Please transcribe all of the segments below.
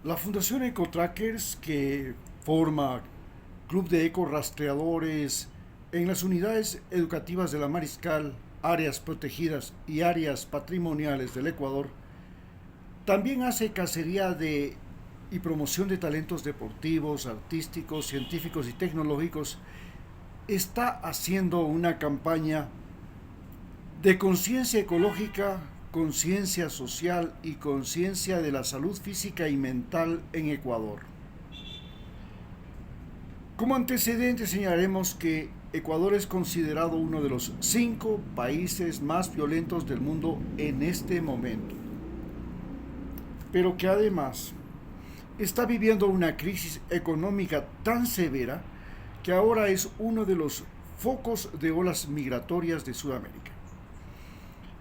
La Fundación EcoTrackers, que forma Club de Ecorastreadores en las unidades educativas de la Mariscal, áreas protegidas y áreas patrimoniales del Ecuador, también hace cacería y promoción de talentos deportivos, artísticos, científicos y tecnológicos. Está haciendo una campaña de conciencia ecológica, conciencia social y conciencia de la salud física y mental en Ecuador. Como antecedente señalaremos que Ecuador es considerado uno de los 5 países más violentos del mundo en este momento, pero que además está viviendo una crisis económica tan severa que ahora es uno de los focos de olas migratorias de Sudamérica.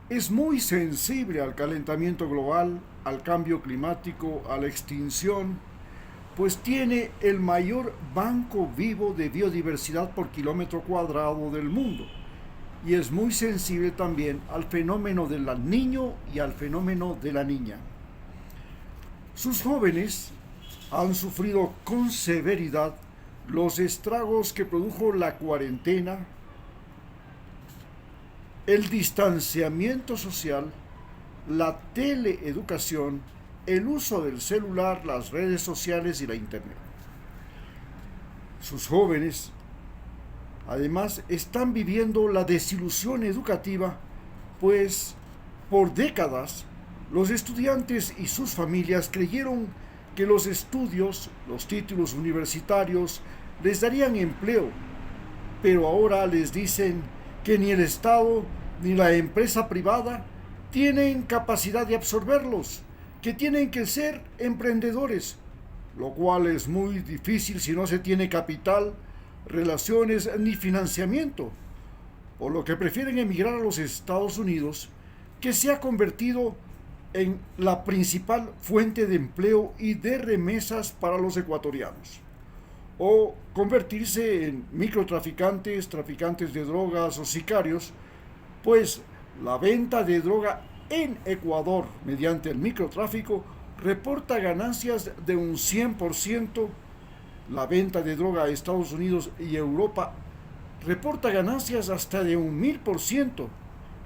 Es muy sensible al calentamiento global, al cambio climático, a la extinción, pues tiene el mayor banco vivo de biodiversidad por kilómetro cuadrado del mundo. Y es muy sensible también al fenómeno del niño y al fenómeno de la niña. Sus jóvenes han sufrido con severidad los estragos que produjo la cuarentena, el distanciamiento social, la teleeducación, el uso del celular, las redes sociales y la internet. Sus jóvenes, además, están viviendo la desilusión educativa, pues por décadas los estudiantes y sus familias creyeron que los estudios, los títulos universitarios, les darían empleo, pero ahora les dicen que ni el Estado ni la empresa privada tienen capacidad de absorberlos, que tienen que ser emprendedores, lo cual es muy difícil si no se tiene capital, relaciones ni financiamiento, por lo que prefieren emigrar a los Estados Unidos, que se ha convertido en la principal fuente de empleo y de remesas para los ecuatorianos, o convertirse en microtraficantes, traficantes de drogas o sicarios, pues la venta de droga en Ecuador mediante el microtráfico reporta ganancias de un 100%, la venta de droga a Estados Unidos y Europa reporta ganancias hasta de un 1000%,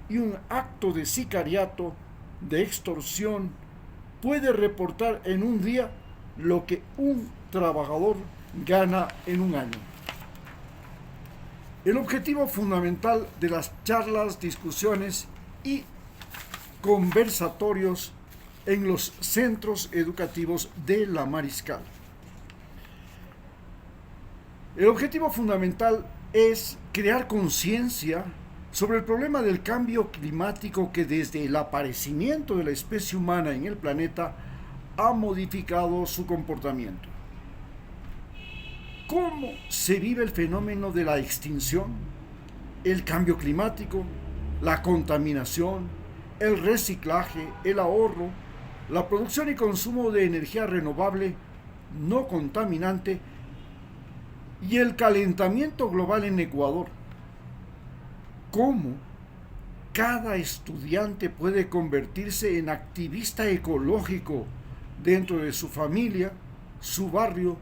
y un acto de sicariato, de extorsión, puede reportar en un día lo que un trabajador gana en un año. El objetivo fundamental de las charlas, discusiones y conversatorios en los centros educativos de la Mariscal. El objetivo fundamental es crear conciencia sobre el problema del cambio climático que desde el aparecimiento de la especie humana en el planeta ha modificado su comportamiento. ¿Cómo se vive el fenómeno de la extinción, el cambio climático, la contaminación, el reciclaje, el ahorro, la producción y consumo de energía renovable no contaminante y el calentamiento global en Ecuador? ¿Cómo cada estudiante puede convertirse en activista ecológico dentro de su familia, su barrio,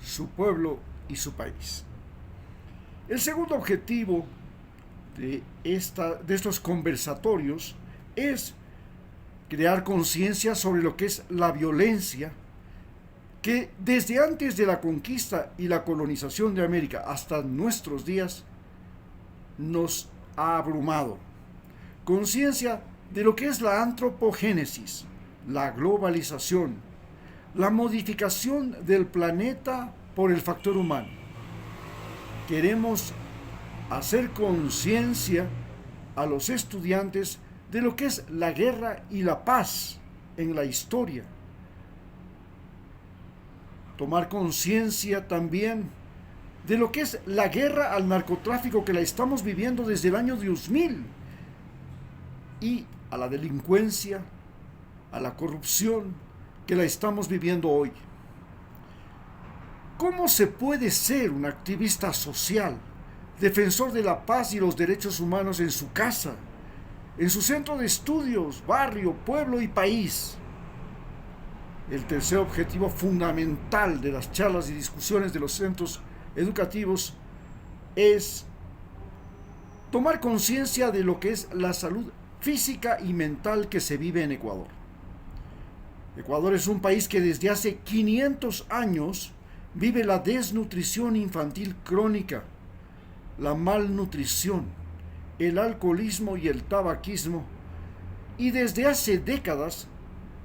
su pueblo y su país? El segundo objetivo de estos conversatorios es crear conciencia sobre lo que es la violencia que desde antes de la conquista y la colonización de América hasta nuestros días nos ha abrumado. Conciencia de lo que es la antropogénesis, la globalización, la modificación del planeta por el factor humano. Queremos hacer conciencia a los estudiantes de lo que es la guerra y la paz en la historia. Tomar conciencia también de lo que es la guerra al narcotráfico que la estamos viviendo desde el año 2000 y a la delincuencia, a la corrupción que la estamos viviendo hoy. ¿Cómo se puede ser un activista social, defensor de la paz y los derechos humanos en su casa, en su centro de estudios, barrio, pueblo y país? El tercer objetivo fundamental de las charlas y discusiones de los centros educativos es tomar conciencia de lo que es la salud física y mental que se vive en Ecuador. Ecuador es un país que desde hace 500 años vive la desnutrición infantil crónica, la malnutrición, el alcoholismo y el tabaquismo, y desde hace décadas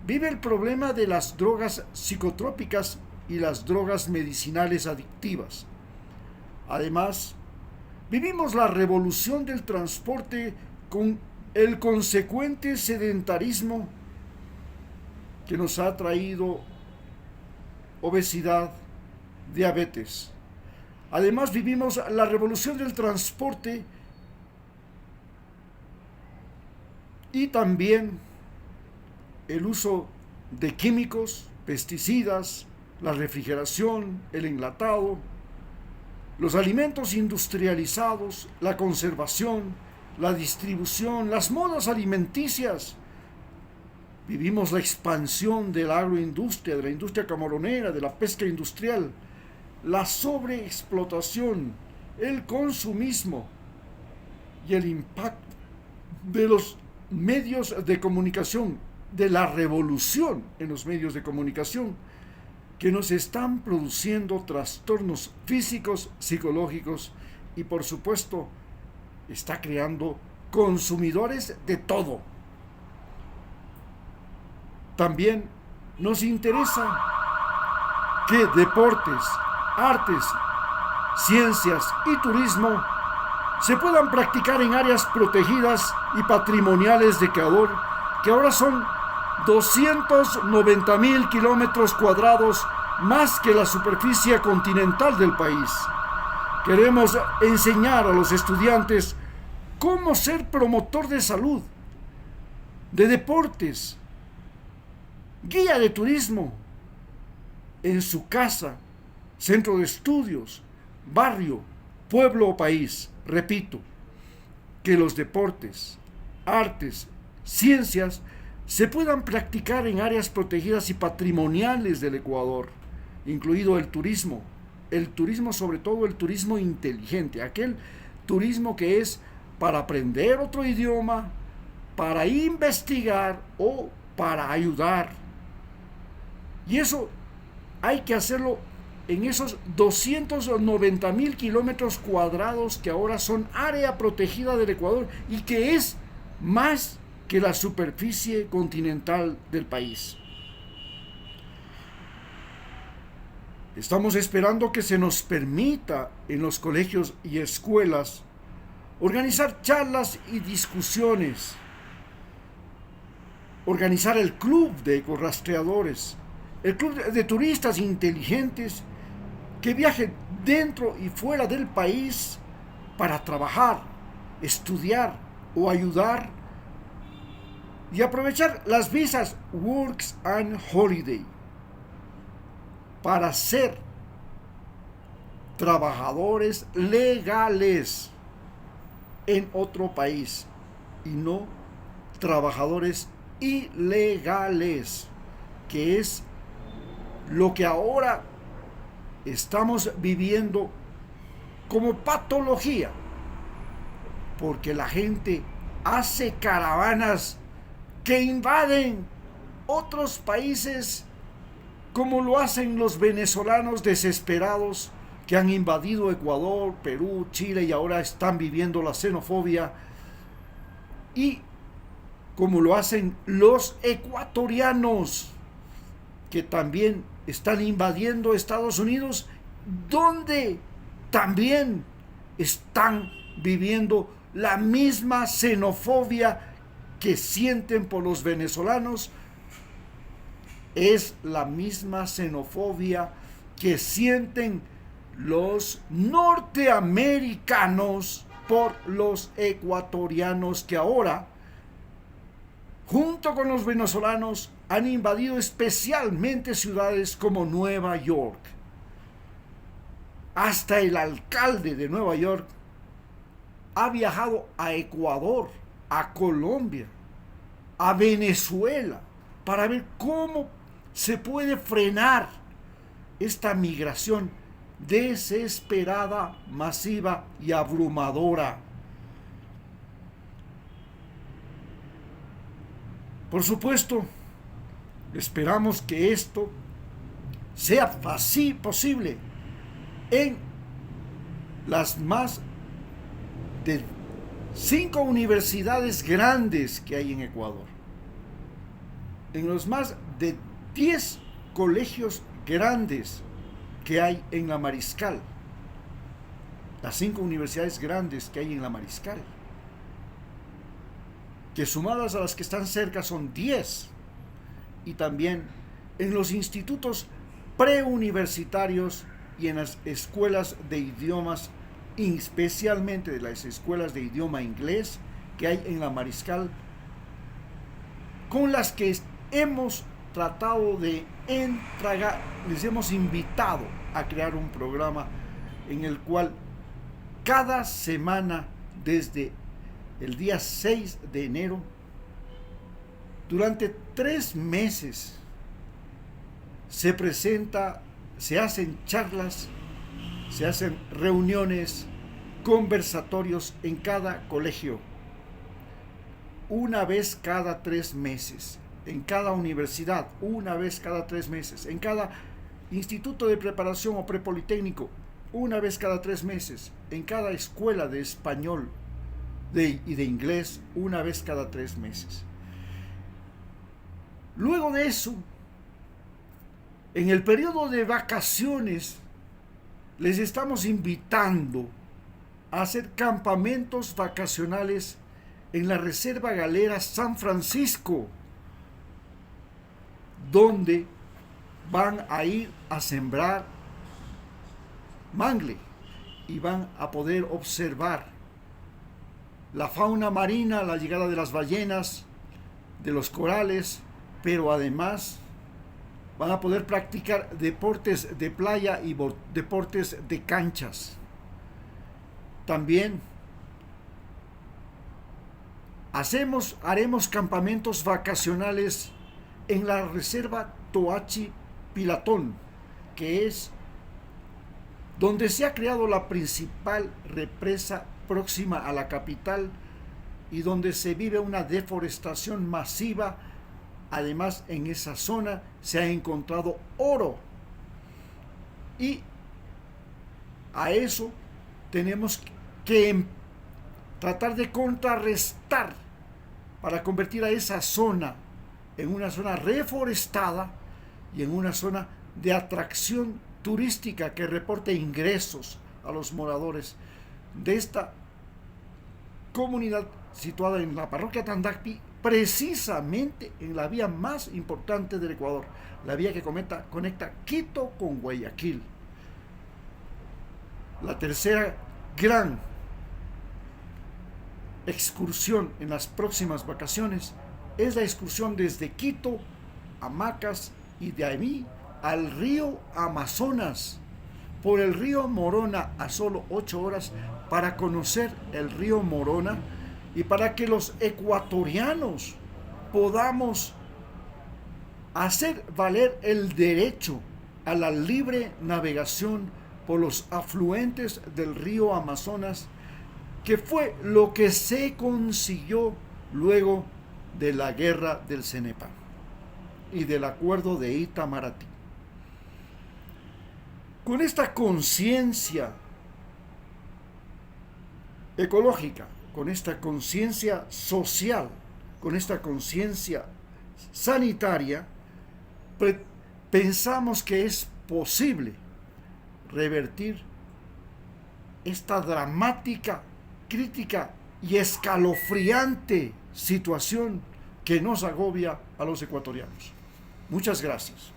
vive el problema de las drogas psicotrópicas y las drogas medicinales adictivas. Además, vivimos la revolución del transporte con el consecuente sedentarismo que nos ha traído obesidad, diabetes. Además, vivimos la revolución del transporte y también el uso de químicos, pesticidas, la refrigeración, el enlatado, los alimentos industrializados, la conservación, la distribución, las modas alimenticias. Vivimos la expansión de la agroindustria, de la industria camaronera, de la pesca industrial, la sobreexplotación, el consumismo y el impacto de los medios de comunicación, de la revolución en los medios de comunicación, que nos están produciendo trastornos físicos, psicológicos y por supuesto está creando consumidores de todo. También nos interesa que deportes, artes, ciencias y turismo se puedan practicar en áreas protegidas y patrimoniales de Ecuador, que ahora son 290,000 kilómetros cuadrados más que la superficie continental del país. Queremos enseñar a los estudiantes cómo ser promotor de salud, de deportes, guía de turismo, en su casa, centro de estudios, barrio, pueblo o país. Repito, que los deportes, artes, ciencias se puedan practicar en áreas protegidas y patrimoniales del Ecuador, incluido el turismo, sobre todo el turismo inteligente, aquel turismo que es para aprender otro idioma, para investigar o para ayudar. Y eso hay que hacerlo en esos 290,000 kilómetros cuadrados que ahora son área protegida del Ecuador y que es más que la superficie continental del país. Estamos esperando que se nos permita en los colegios y escuelas organizar charlas y discusiones, organizar el club de ecorastreadores, el club de turistas inteligentes que viajen dentro y fuera del país para trabajar, estudiar o ayudar y aprovechar las visas Works and Holiday para ser trabajadores legales en otro país y no trabajadores ilegales, que es lo que ahora estamos viviendo como patología, porque la gente hace caravanas que invaden otros países, como lo hacen los venezolanos desesperados que han invadido Ecuador, Perú, Chile y ahora están viviendo la xenofobia, y como lo hacen los ecuatorianos que también están invadiendo Estados Unidos, donde también están viviendo la misma xenofobia que sienten por los venezolanos. Es la misma xenofobia que sienten los norteamericanos por los ecuatorianos, que ahora, junto con los venezolanos, han invadido especialmente ciudades como Nueva York. Hasta el alcalde de Nueva York ha viajado a Ecuador, a Colombia, a Venezuela, para ver cómo se puede frenar esta migración desesperada, masiva y abrumadora. Por supuesto, esperamos que esto sea así posible en las más de 5 universidades grandes que hay en Ecuador, en los más de 10 colegios grandes que hay en la Mariscal, las 5 universidades grandes que hay en la Mariscal, que sumadas a las que están cerca son 10, y también en los institutos preuniversitarios y en las escuelas de idiomas, especialmente de las escuelas de idioma inglés que hay en la Mariscal, con las que hemos tratado de entregar, les hemos invitado a crear un programa en el cual cada semana desde el día 6 de enero, durante 3 meses, se hacen charlas, se hacen reuniones, conversatorios en cada colegio, una vez cada 3 meses, en cada universidad, una vez cada 3 meses, en cada instituto de preparación o prepolitécnico, una vez cada 3 meses, en cada escuela de español y de inglés, una vez cada 3 meses. Luego de eso, en el periodo de vacaciones, les estamos invitando a hacer campamentos vacacionales en la Reserva Galera San Francisco, donde van a ir a sembrar mangle y van a poder observar la fauna marina, la llegada de las ballenas, de los corales, pero además van a poder practicar deportes de playa y deportes de canchas. También haremos campamentos vacacionales en la reserva Toachi Pilatón, que es donde se ha creado la principal represa próxima a la capital y donde se vive una deforestación masiva. Además, en esa zona se ha encontrado oro. Y a eso tenemos que tratar de contrarrestar para convertir a esa zona en una zona reforestada y en una zona de atracción turística que reporte ingresos a los moradores de esta comunidad situada en la parroquia Tandacpi, precisamente en la vía más importante del Ecuador, la vía que conecta Quito con Guayaquil. La tercera gran excursión en las próximas vacaciones es la excursión desde Quito a Macas y de ahí al río Amazonas, por el río Morona a solo 8 horas para conocer el río Morona y para que los ecuatorianos podamos hacer valer el derecho a la libre navegación por los afluentes del río Amazonas, que fue lo que se consiguió luego de la guerra del Cenepa y del acuerdo de Itamaraty. Con esta conciencia ecológica, con esta conciencia social, con esta conciencia sanitaria, pensamos que es posible revertir esta dramática, crítica y escalofriante situación que nos agobia a los ecuatorianos. Muchas gracias.